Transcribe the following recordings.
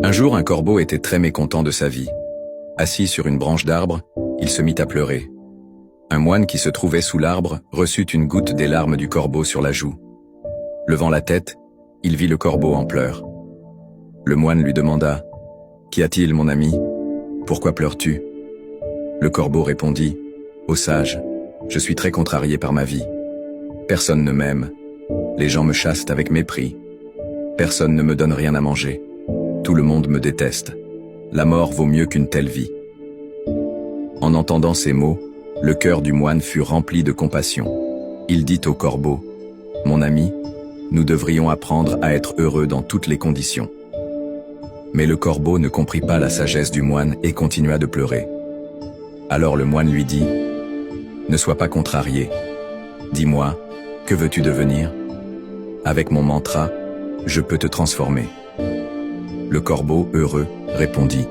Un jour, un corbeau était très mécontent de sa vie. Assis sur une branche d'arbre, il se mit à pleurer. Un moine qui se trouvait sous l'arbre reçut une goutte des larmes du corbeau sur la joue. Levant la tête, il vit le corbeau en pleurs. Le moine lui demanda « Qu'y a-t-il, mon ami? Pourquoi pleures-tu » Le corbeau répondit « Ô sage, je suis très contrarié par ma vie. Personne ne m'aime. Les gens me chassent avec mépris. Personne ne me donne rien à manger. Tout le monde me déteste. La mort vaut mieux qu'une telle vie. » En entendant ces mots, le cœur du moine fut rempli de compassion. Il dit au corbeau « Mon ami, nous devrions apprendre à être heureux dans toutes les conditions. » Mais le corbeau ne comprit pas la sagesse du moine et continua de pleurer. Alors le moine lui dit « Ne sois pas contrarié. Dis-moi, que veux-tu devenir? Avec mon mantra, je peux te transformer. » Le corbeau, heureux, répondit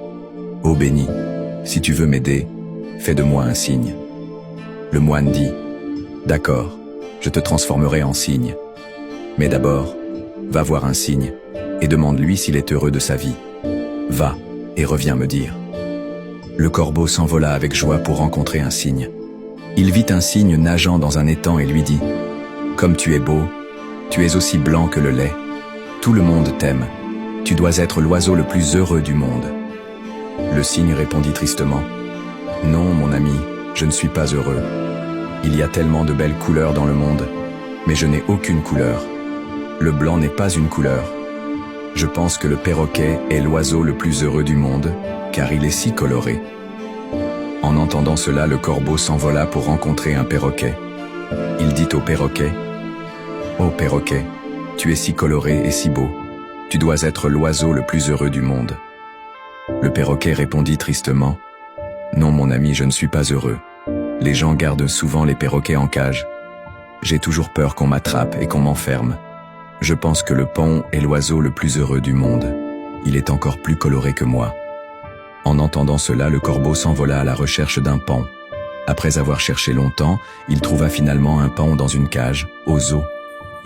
« Ô béni, si tu veux m'aider, fais de moi un signe. » Le moine dit « D'accord, je te transformerai en cygne. Mais d'abord, va voir un cygne et demande-lui s'il est heureux de sa vie. Va et reviens me dire. » Le corbeau s'envola avec joie pour rencontrer un cygne. Il vit un cygne nageant dans un étang et lui dit « Comme tu es beau, tu es aussi blanc que le lait. Tout le monde t'aime. Tu dois être l'oiseau le plus heureux du monde. » Le cygne répondit tristement « Non, mon ami, je ne suis pas heureux. Il y a tellement de belles couleurs dans le monde, mais je n'ai aucune couleur. Le blanc n'est pas une couleur. Je pense que le perroquet est l'oiseau le plus heureux du monde, car il est si coloré. » En entendant cela, le corbeau s'envola pour rencontrer un perroquet. Il dit au perroquet « Ô perroquet, tu es si coloré et si beau. Tu dois être l'oiseau le plus heureux du monde. » Le perroquet répondit tristement « Non, mon ami, je ne suis pas heureux. Les gens gardent souvent les perroquets en cage. J'ai toujours peur qu'on m'attrape et qu'on m'enferme. Je pense que le paon est l'oiseau le plus heureux du monde. Il est encore plus coloré que moi. » En entendant cela, le corbeau s'envola à la recherche d'un paon. Après avoir cherché longtemps, il trouva finalement un paon dans une cage, au zoo.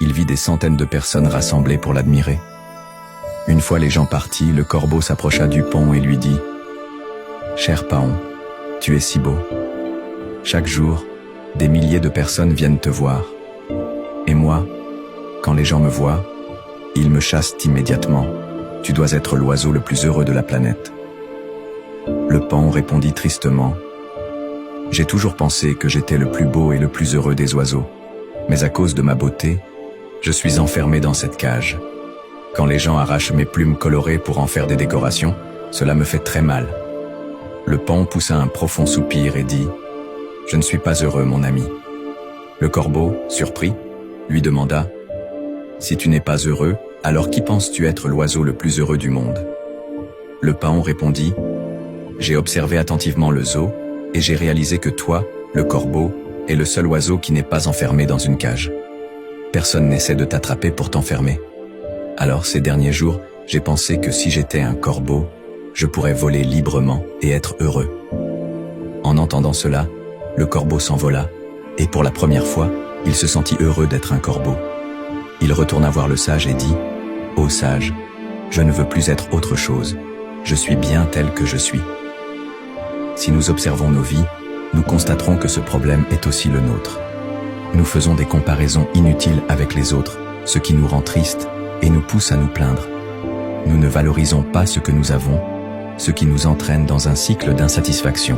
Il vit des centaines de personnes rassemblées pour l'admirer. Une fois les gens partis, le corbeau s'approcha du paon et lui dit « Cher paon, tu es si beau. Chaque jour, des milliers de personnes viennent te voir. Et moi, quand les gens me voient, ils me chassent immédiatement. Tu dois être l'oiseau le plus heureux de la planète. » Le paon répondit tristement « J'ai toujours pensé que j'étais le plus beau et le plus heureux des oiseaux. Mais à cause de ma beauté, je suis enfermé dans cette cage. Quand les gens arrachent mes plumes colorées pour en faire des décorations, cela me fait très mal. » Le paon poussa un profond soupir et dit « Je ne suis pas heureux, mon ami. » Le corbeau, surpris, lui demanda « Si tu n'es pas heureux, alors qui penses-tu être l'oiseau le plus heureux du monde ?» Le paon répondit « J'ai observé attentivement le zoo et j'ai réalisé que toi, le corbeau, est le seul oiseau qui n'est pas enfermé dans une cage. Personne n'essaie de t'attraper pour t'enfermer. Alors ces derniers jours, j'ai pensé que si j'étais un corbeau, je pourrais voler librement et être heureux. » En entendant cela, le corbeau s'envola, et pour la première fois, il se sentit heureux d'être un corbeau. Il retourna voir le sage et dit « Ô sage, je ne veux plus être autre chose. Je suis bien tel que je suis. » Si nous observons nos vies, nous constaterons que ce problème est aussi le nôtre. Nous faisons des comparaisons inutiles avec les autres, ce qui nous rend tristes et nous pousse à nous plaindre. Nous ne valorisons pas ce que nous avons, ce qui nous entraîne dans un cycle d'insatisfaction.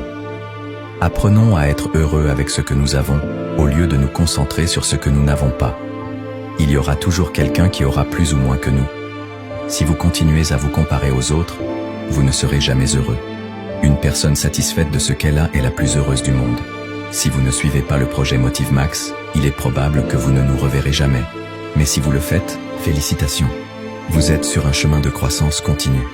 Apprenons à être heureux avec ce que nous avons, au lieu de nous concentrer sur ce que nous n'avons pas. Il y aura toujours quelqu'un qui aura plus ou moins que nous. Si vous continuez à vous comparer aux autres, vous ne serez jamais heureux. Une personne satisfaite de ce qu'elle a est la plus heureuse du monde. Si vous ne suivez pas le projet Motive Max, il est probable que vous ne nous reverrez jamais. Mais si vous le faites, félicitations. Vous êtes sur un chemin de croissance continue.